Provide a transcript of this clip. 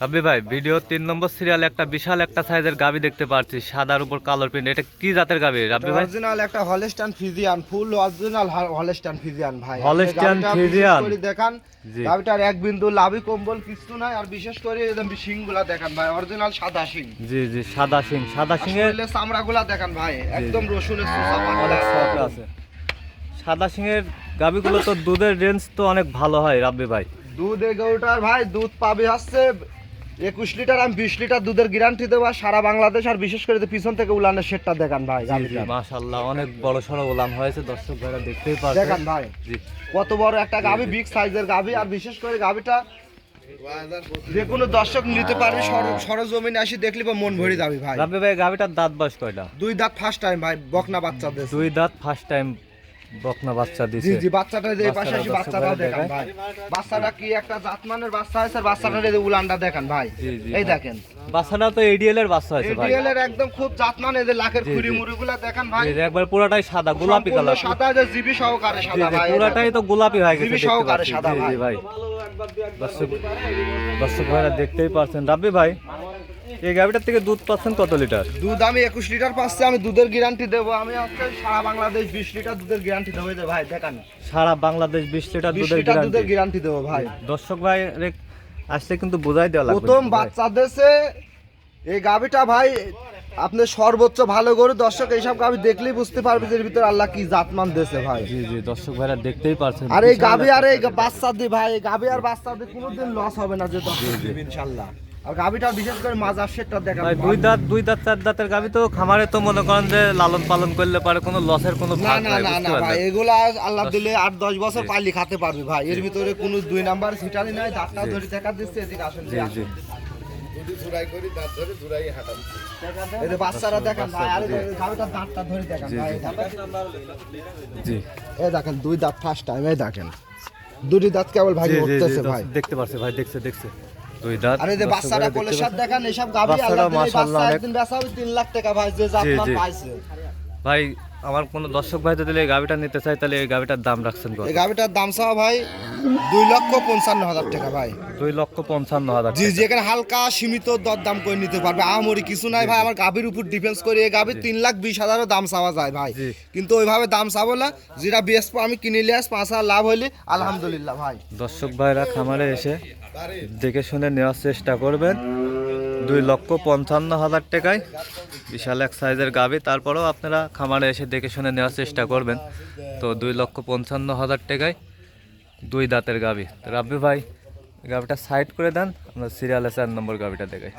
রাব্বি ভাই, ভিডিও 3 নম্বর সিরিয়ালে একটা বিশাল একটা সাইজের গাবি দেখতে পাচ্ছি, সাদার উপর কালোর প্রিন্ট। এটা কি জাতের গাবি রাব্বি ভাই? অরিজিনাল একটা হলস্টাইন ফ্রিজিয়ান, ফুল অরিজিনাল হলস্টাইন ফ্রিজিয়ান ভাই। হলস্টাইন ফ্রিজিয়ান, দেখান জি। গাবিটার এক বিন্দু লাভি কম্বল কিছু নাই, আর বিশেষ করে একদম শিংগুলা দেখান ভাই, অরিজিনাল সাদা শিং। জি জি, সাদা শিং, সাদা শিংয়ের চামড়াগুলা দেখান ভাই, একদম রসুনের সুসা অনেক সফট আছে। সাদা শিংয়ের গাবিগুলো তো দুধের রেঞ্জ তো অনেক ভালো হয় রাব্বি ভাই। দুধ এগারোটার ভাই দুধ পাবে হচ্ছে 21 লিটার, আমি 20 লিটার দুধের গ্যারান্টি দেবো সারা বাংলাদেশ। আর বিশেষ করে পিছন থেকে উলানের শেডটা দেখান ভাই, মাশাআল্লাহ অনেক বড় সড়ো উলান হয়েছে, দর্শক ভাইরা দেখতেই পারছেন। দেখান ভাই জি, কত বড় একটা গাবি, বিগ সাইজের গাবি। আর বিশেষ করে গাবিটা যে কোনো দর্শক নিতে পারবে, সরজমিনে আসি দেখলি বা মন ভরে যাবে ভাই। রাব্বি ভাই, গাবিটার দাঁত বয়স কয়টা? 2 দাঁত ফার্স্ট টাইম ভাই, বকনা বাচ্চা দিয়েছে। 2 দাঁত ফার্স্ট টাইম বকনা বাচ্চা জি দিছে। জি, বাচ্চাটা এই পাশে আসি, বাচ্চাটাও দেখান ভাই। বাচ্চাটা কি একটা জাতমানের বাচ্চা আছে, আর বাচ্চাটার এই উলানটা দেখান ভাই, এই দেখেন। বাচ্চাটা তো এডিএল এর বাচ্চা হয়েছে ভাই। এডিএল এর একদম খুব জাতমান, এই যে লাখের খুরি মুড়িগুলা দেখান ভাই, একবার পুরোটাই সাদা গোলাপি কালার, সাদা, যে জিবি সহকারে সাদা ভাই, পুরোটাই তো গোলাপি হয়ে গেছে জিবি সহকারে সাদা ভাই। ভাই দর্শক ভাইরা দেখতেই পারছেন। রাব্বি ভাই, এই গাবিটার থেকে দুধ পাচ্ছেন কত লিটার? দুধ আমি 21 লিটার পাচ্ছি, আমি দুধের গ্যারান্টি দেবো। আমি আজকে সারা বাংলাদেশ 20 লিটার দুধের গ্যারান্টি দেবো ভাই, দেখান। সারা বাংলাদেশ 20 লিটার 20 লিটার দুধের গ্যারান্টি দেবো ভাই। দর্শক ভাই আসলে কিন্তু বোঝাই দেওয়া লাগবে। প্রথম বাচ্চা দেশে এই গাবিটা ভাই, আপনি সর্বোচ্চ ভালো করে দর্শক এইসব গাবি দেখলেই বুঝতে পারবে যে এর ভিতরে আল্লাহ কি জাতমান দেশে ভাই। জি জি, দর্শক ভাইরা দেখতেই পারছেন। আর এই গাবি আর এই বাচ্চা দিয়ে ভাই, এই গাবি আর বাচ্চা দিয়ে কোনোদিন লস হবে না যে দর্শক দিবে ইনশাআল্লাহ। আর গাবিটা বিশেষ করে মাজার শেডটা দেখান ভাই, 2 দাঁত 4 দাঁতের গাবি তো খামারে তো মনে করেন যে লালন পালন করলে পারে কোনো লসের কোনো না ভাগ না নাই, না বুঝতে না ভাই, পারলেন? এগুলা আল্লাহ দিলে 8-10 বছর পালি খেতে পারবে ভাই। এর ভিতরে কোনো 2 নাম্বার সিটারি নাই, দাঁতটা ধরে দেখা দিচ্ছে, এদিকে আসেন। জি জি, এই যে বাচ্চারা দেখান ভাই, আর এই গাবিটার দাঁতটা ধরে দেখান ভাই, জি এই দেখেন 2 দাঁত ফার্স্ট টাইম, এই দেখেন 2টি দাঁত কেবল ভাই উঠতেছে ভাই, দেখতে পারছে ভাই, দেখছে 2 দাঁত। আর এই যে বাচ্চারা কোলে সাথ দেখান, এসব গাবি আল্লাহ দিলে বাচ্চা একদিন বেচা হবে 3 লাখ টাকা ভাই, যে জাতমান পাইছে ভাই। আমার কোন দর্শক ভাই যদি এই গাবিটা নিতে চায় তাহলে এই গাবিটার দাম রাখছেন কত? এই গাবিটার দাম চাও ভাই 2,55,000 টাকা ভাই। 2,55,000 জি জি, এখানে হালকা সীমিত দর দাম করে নিতে পারবে, আমরি কিছু নাই ভাই। আমার গাবির উপর ডিফেন্স করে এই গাবি 3,20,000 দাম চাওয়া যায় ভাই, কিন্তু ওইভাবে দাম চাবো না। যেটা বেস্ট আমি কিনিলে 5,000 লাভ হইলে আলহামদুলিল্লাহ ভাই। দর্শক ভাইরা খামারে এসে দেখে শুনে নেওয়ার চেষ্টা করবেন। 2,55,000 টাকায় বিশাল এক সাইজের গাবি, তারপরেও আপনারা খামারে এসে দেখে শুনে নেওয়ার চেষ্টা করবেন। তো 2,55,000 টাকায় 2 দাঁতের গাবি। রাব্বি ভাই, গাবিটা সাইড করে দেন, আমরা সিরিয়ালে 4 নম্বর গাবিটা দেখাই।